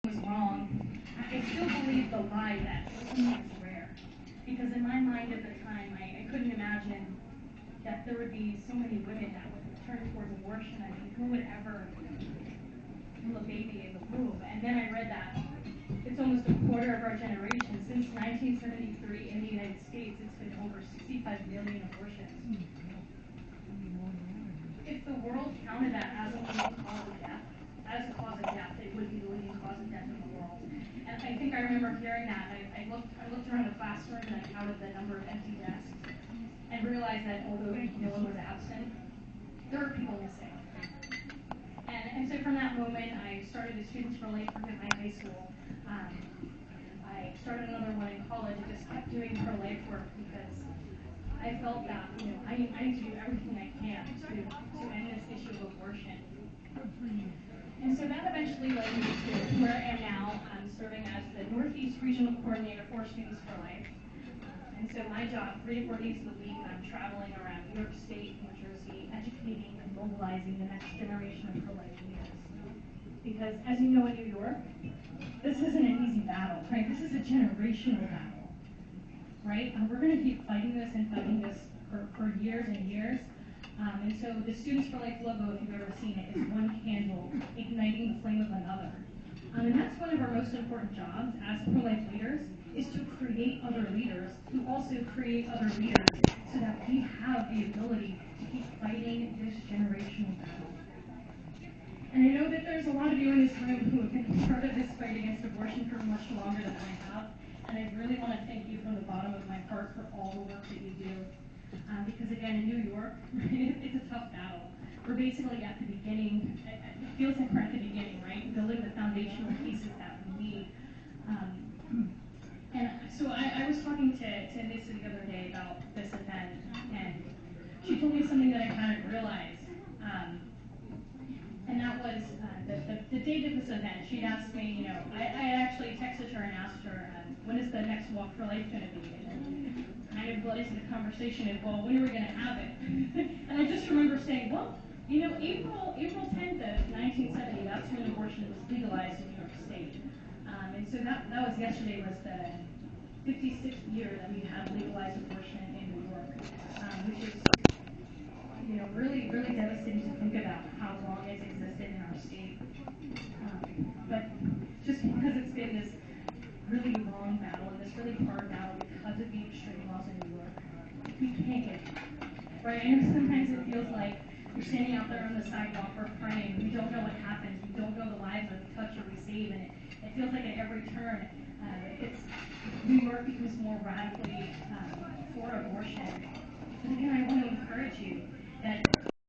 was wrong, I still believed the lie that abortion was rare. Because in my mind at the time, I couldn't imagine that there would be so many women that would turn towards abortion. I mean, who would ever kill a baby in the womb? And then I read that it's almost a quarter of our generation. Since 1973 in the United States, it's been over 65 million abortions. If the world counted that as a leading cause of death, it would be the leading cause of death in the world. And I think I remember hearing that. I looked around the classroom and I counted the number of empty desks and realized that although no one was absent, there were people missing. And so from that moment, I started a Students for Life group at my high school. I started another one in college and just kept doing pro-life work because I felt that, I need to do everything I can to end this issue of abortion. And so that eventually led me to where I am now. I'm serving as the Northeast Regional Coordinator for Students for Life. And so my job, 3 to 4 days a week, I'm traveling around New York State, New Jersey, educating and mobilizing the next generation of pro-life leaders. Because as you know in New York, this isn't an easy battle, right? This is a generational battle, right? We're going to keep fighting this for years and years. And so the Students for Life logo, if you've ever seen it, is one candle igniting the flame of another. And that's one of our most important jobs as pro-life leaders, is to create other leaders who also create other leaders so that we have the ability to keep fighting this generational battle. And I know that there's a lot of you in this room who have been part of this fight against abortion for much longer than I have. And I really want to thank you from the bottom of my heart for all the work that you do. Because again, in New York, it's a tough battle. We're basically at the beginning. It feels like we're at the beginning, right? Building the foundational pieces that we need. And so I was talking to Nissa the other day about this event, and she told me something that I hadn't realized. And that was the date of this event. She'd asked me, I actually texted her and asked her, when is the next Walk for Life going to be? And kind of led into the conversation of, well, when are we going to have it? And I just remember saying, well, April 10th of 1970, that's when abortion was legalized in New York State. And so that was yesterday was the 56th year that we had legalized abortion in New York, which is really, really devastating to think about how long it's existed in our state. But just because it's been this really long battle and this really hard battle because of the extreme laws in New York, we can't get it. Right? I know sometimes it feels like you're standing out there on the sidewalk or praying. We don't know what happens. We don't know the lives that we touch or we save. And it feels like at every turn, New York becomes more radically for abortion. But again, I want to encourage you.